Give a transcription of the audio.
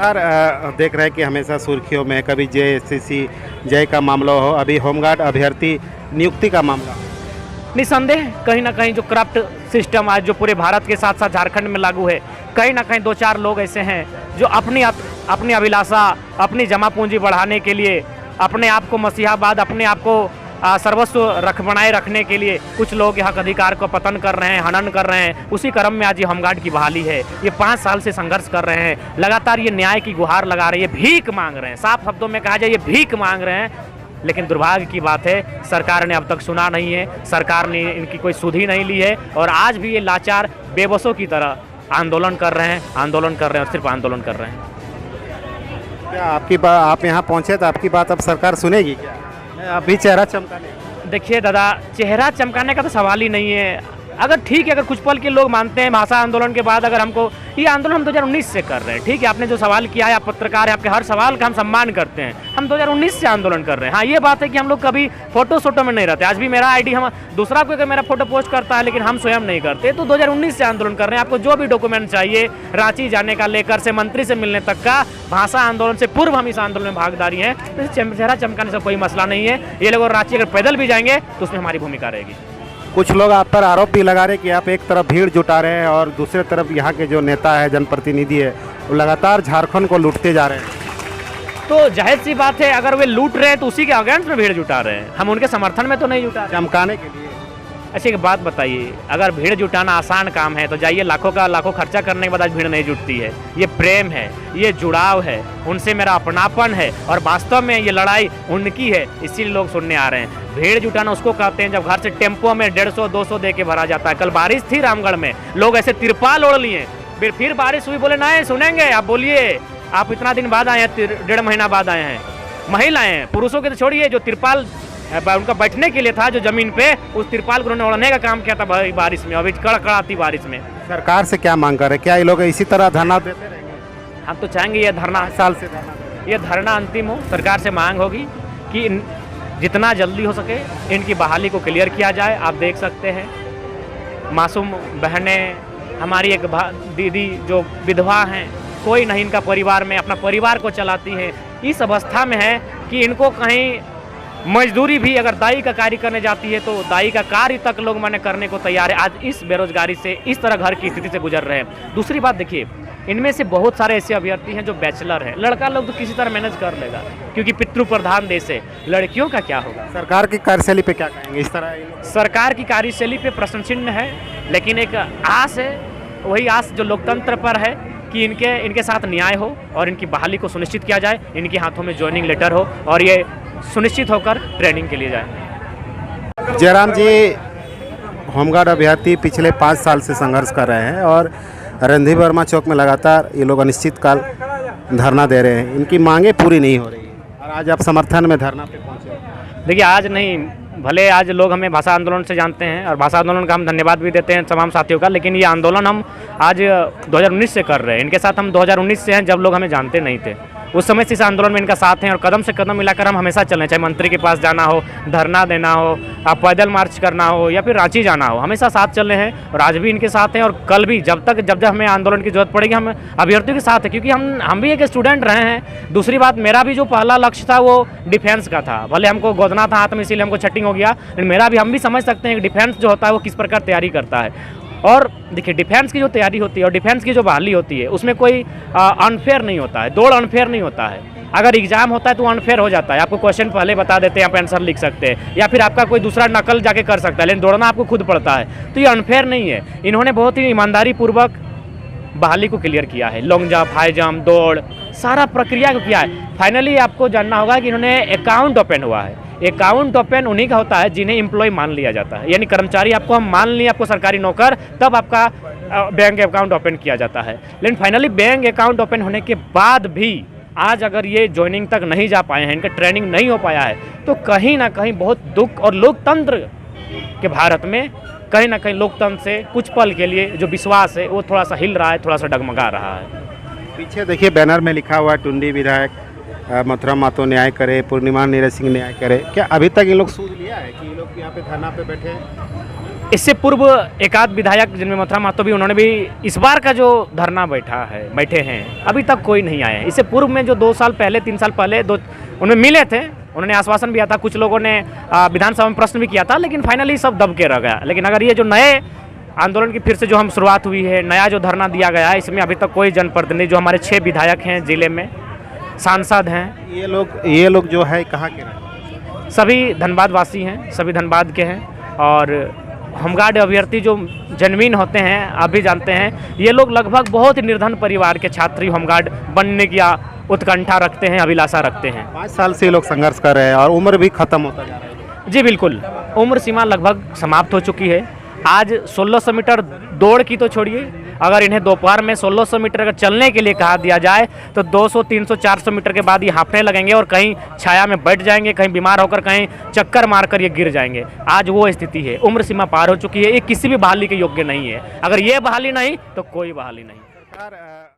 लगातार देख रहे हैं कि हमेशा सुर्खियों में कभी जेएससीसी जय का मामला हो, अभी होमगार्ड अभ्यर्थी नियुक्ति का मामला। निसंदेह कहीं ना कहीं जो करप्ट सिस्टम आज जो पूरे भारत के साथ साथ झारखंड में लागू है, कहीं ना कहीं दो चार लोग ऐसे हैं जो अपनी अभिलाषा, अपनी जमा पूंजी बढ़ाने के लिए, अपने आप को मसीहाबाद, अपने आप को सर्वस्व बनाए रखने के लिए कुछ लोग यहाँ अधिकार को पतन कर रहे हैं, हनन कर रहे हैं। उसी क्रम में आज ये होमगार्ड की बहाली है। ये 5 साल से संघर्ष कर रहे हैं, लगातार ये न्याय की गुहार लगा रहे हैं, भीख मांग रहे हैं। साफ शब्दों में कहा जाए ये भीख मांग रहे हैं। लेकिन दुर्भाग्य की बात है, सरकार ने अब तक सुना नहीं है, सरकार ने इनकी कोई सुध ही नहीं ली है और आज भी ये लाचार बेबसों की तरह आंदोलन कर रहे हैं और सिर्फ आंदोलन कर रहे हैं। क्या आपकी बात, आप यहाँ पहुँचे तो आपकी बात अब सरकार सुनेगी क्या? अभी चेहरा चमकाने। देखिए दादा, चेहरा चमकाने का तो सवाल ही नहीं है। अगर ठीक है, अगर कुछ पल के लोग मानते हैं भाषा आंदोलन के बाद अगर हमको ये आंदोलन हम 2019 से कर रहे हैं, ठीक है, आपने जो सवाल किया है, आप पत्रकार हैं, आपके हर सवाल का हम सम्मान करते हैं। हम 2019 से आंदोलन कर रहे हैं। हाँ, ये बात है कि हम लोग कभी फोटो में नहीं रहते। आज भी मेरा आईडी, हम दूसरा कोई अगर मेरा फोटो पोस्ट करता है लेकिन हम स्वयं नहीं करते। तो 2019 से आंदोलन कर रहे हैं। आपको जो भी डॉक्यूमेंट चाहिए, रांची जाने का लेकर से मंत्री से मिलने तक का, भाषा आंदोलन से पूर्व हम इस आंदोलन में भागीदारी हैं। तो चेहरा चमकाने से कोई मसला नहीं है। ये लोग रांची अगर पैदल भी जाएंगे तो उसमें हमारी भूमिका रहेगी। कुछ लोग आप पर आरोप भी लगा रहे हैं कि आप एक तरफ भीड़ जुटा रहे हैं और दूसरे तरफ यहाँ के जो नेता है, जनप्रतिनिधि है, वो लगातार झारखंड को लूटते जा रहे हैं। तो जाहिर सी बात है, अगर वे लूट रहे हैं तो उसी के अगेंस्ट में भीड़ जुटा रहे हैं। हम उनके समर्थन में तो नहीं जुटा रहे। चमकाने के लिए। अच्छा, एक बात बताइए, अगर भीड़ जुटाना आसान काम है तो जाइए, लाखों खर्चा करने के बाद आज भीड़ नहीं जुटती है। ये प्रेम है, ये जुड़ाव है, उनसे मेरा अपनापन है और वास्तव में ये लड़ाई उनकी है, इसीलिए लोग सुनने आ रहे हैं। भीड़ जुटाना उसको कहते हैं जब घर से टेम्पो में 150-200 दे के भरा जाता है। कल बारिश थी रामगढ़ में, लोग ऐसे तिरपाल ओढ़ लिए, फिर बारिश हुई, बोले नहीं सुनेंगे। आप बोलिए, आप इतना दिन बाद आए हैं, 1.5 महीना बाद आए हैं। महिलाएं हैं, पुरुषों के तो छोड़िए, जो तिरपाल उनका बैठने के लिए था जो जमीन पे, उस तिरपाल को उन्होंने ओढ़ने का काम किया था बारिश में, अभी कड़कड़ाती बारिश में। सरकार से क्या मांग कर रहे हैं? क्या ये लोग इसी तरह धरना देते रहेंगे? हम तो चाहेंगे ये धरना, साल से धरना, ये धरना अंतिम हो। सरकार से मांग होगी कि जितना जल्दी हो सके इनकी बहाली को क्लियर किया जाए। आप देख सकते हैं, मासूम बहनें, हमारी एक दीदी जो विधवा हैं, कोई नहीं इनका परिवार में अपना परिवार को चलाती हैं, इस अवस्था में है कि इनको कहीं मजदूरी भी अगर दाई का कार्य करने जाती है तो दाई का कार्य तक लोग माने करने को तैयार है। आज इस बेरोजगारी से, इस तरह घर की स्थिति से गुजर रहे हैं। दूसरी बात देखिए, इनमें से बहुत सारे ऐसे अभ्यर्थी हैं जो बैचलर हैं। लड़का लोग तो किसी तरह मैनेज कर लेगा क्योंकि पितृ प्रधान देश है। लड़कियों का क्या होगा? सरकार की कार्यशैली पे क्या कहेंगे? इस तरह सरकार की कार्यशैली पे प्रश्न चिन्ह है, लेकिन एक आस है, वही आस जो लोकतंत्र पर है कि इनके साथ न्याय हो और इनकी बहाली को सुनिश्चित किया जाए, इनके हाथों में ज्वाइनिंग लेटर हो और ये सुनिश्चित होकर ट्रेनिंग के लिए जाए। जयराम जी, होमगार्ड अभ्यर्थी पिछले 5 साल से संघर्ष कर रहे हैं और रणधीर वर्मा चौक में लगातार ये लोग अनिश्चितकाल धरना दे रहे हैं। इनकी मांगे पूरी नहीं हो रही और आज आप समर्थन में धरना पे पहुंचे। देखिए, आज नहीं, भले आज लोग हमें भाषा आंदोलन से जानते हैं और भाषा आंदोलन का हम धन्यवाद भी देते हैं तमाम साथियों का, लेकिन ये आंदोलन हम आज 2019 से कर रहे हैं। इनके साथ हम 2019 से हैं, जब लोग हमें जानते नहीं थे। उस समय से इस आंदोलन में इनका साथ हैं और कदम से कदम मिलाकर हम हमेशा चलें, चाहे मंत्री के पास जाना हो, धरना देना हो, आप पैदल मार्च करना हो या फिर रांची जाना हो, हमेशा साथ चल रहे हैं और आज भी इनके साथ हैं और कल भी जब हमें आंदोलन की जरूरत पड़ेगी हम अभ्यर्थियों के साथ हैं, क्योंकि हम भी एक स्टूडेंट रहे हैं। दूसरी बात, मेरा भी जो पहला लक्ष्य था वो डिफेंस का था। भले हमको गोदना था हाथ में, इसीलिए हमको छटिंग हो गया, लेकिन हम भी समझ सकते हैं कि डिफेंस जो होता है वो किस प्रकार तैयारी करता है। और देखिए, डिफेंस की जो तैयारी होती है और डिफेंस की जो बहाली होती है, उसमें कोई अनफेयर नहीं होता है, दौड़ अनफेयर नहीं होता है। अगर एग्जाम होता है तो अनफेयर हो जाता है, आपको क्वेश्चन पहले बता देते हैं, आप आंसर लिख सकते हैं या फिर आपका कोई दूसरा नकल जाके कर सकता है, लेकिन दौड़ना आपको खुद पड़ता है। तो ये अनफेयर नहीं है। इन्होंने बहुत ही ईमानदारी पूर्वक बहाली को क्लियर किया है। लॉन्ग जंप, हाई जंप, दौड़, सारा प्रक्रिया को किया है। फाइनली आपको जानना होगा कि इन्होंने अकाउंट ओपन हुआ है। अकाउंट ओपन उन्हीं का होता है जिन्हें एम्प्लॉय मान लिया जाता है, यानी कर्मचारी आपको हम मान लिए, आपको सरकारी नौकर, तब आपका बैंक अकाउंट ओपन किया जाता है। लेकिन फाइनली बैंक अकाउंट ओपन होने के बाद भी आज अगर ये ज्वाइनिंग तक नहीं जा पाए हैं, इनका ट्रेनिंग नहीं हो पाया है, तो कहीं ना कहीं बहुत दुख, और लोकतंत्र के भारत में कहीं ना कहीं लोकतंत्र से कुछ पल के लिए जो विश्वास है वो थोड़ा सा हिल रहा है, थोड़ा सा डगमगा रहा है। पीछे देखिए बैनर में लिखा हुआ है, टुंडी विधायक मथुरा मातो न्याय करे, पूर्णिमा नीरज सिंह न्याय करे। क्या अभी तक ये लोग सूझ लिया है कि ये लोग यहाँ पे धरना पे बैठे हैं? इससे पूर्व एक आध विधायक जिनमें मथुरा महतो भी, उन्होंने भी इस बार का जो धरना बैठे हैं, अभी तक कोई नहीं आया है। इससे पूर्व में जो 2 साल पहले 3 साल पहले उन्हें मिले थे, उन्होंने आश्वासन भी दिया था, कुछ लोगों ने विधानसभा में प्रश्न भी किया था, लेकिन फाइनली सब दब के रह गया। लेकिन अगर ये जो नए आंदोलन की फिर से जो हम शुरुआत हुई है, नया जो धरना दिया गया है, इसमें अभी तक कोई जनप्रतिनिधि, जो हमारे 6 विधायक हैं जिले में, सांसद हैं, ये लोग जो है कहाँ के रहते सभी धनबाद वासी हैं, सभी धनबाद के हैं। और होमगार्ड अभ्यर्थी जो जनमीन होते हैं, आप भी जानते हैं, ये लोग लगभग बहुत ही निर्धन परिवार के छात्र होमगार्ड बनने की उत्कंठा रखते हैं, अभिलाषा रखते हैं। 5 साल से ये लोग संघर्ष कर रहे हैं और उम्र भी खत्म होता जा रहा है। जी बिल्कुल, उम्र सीमा लगभग समाप्त हो चुकी है। आज 1600 मीटर दौड़ की तो छोड़िए, अगर इन्हें दोपहर में 1600 मीटर अगर चलने के लिए कहा दिया जाए तो 200, 300, 400 मीटर के बाद ये हाँफने लगेंगे और कहीं छाया में बैठ जाएंगे, कहीं बीमार होकर कहीं चक्कर मारकर ये गिर जाएंगे। आज वो स्थिति है, उम्र सीमा पार हो चुकी है, ये किसी भी बहाली के योग्य नहीं है। अगर ये बहाली नहीं तो कोई बहाली नहीं।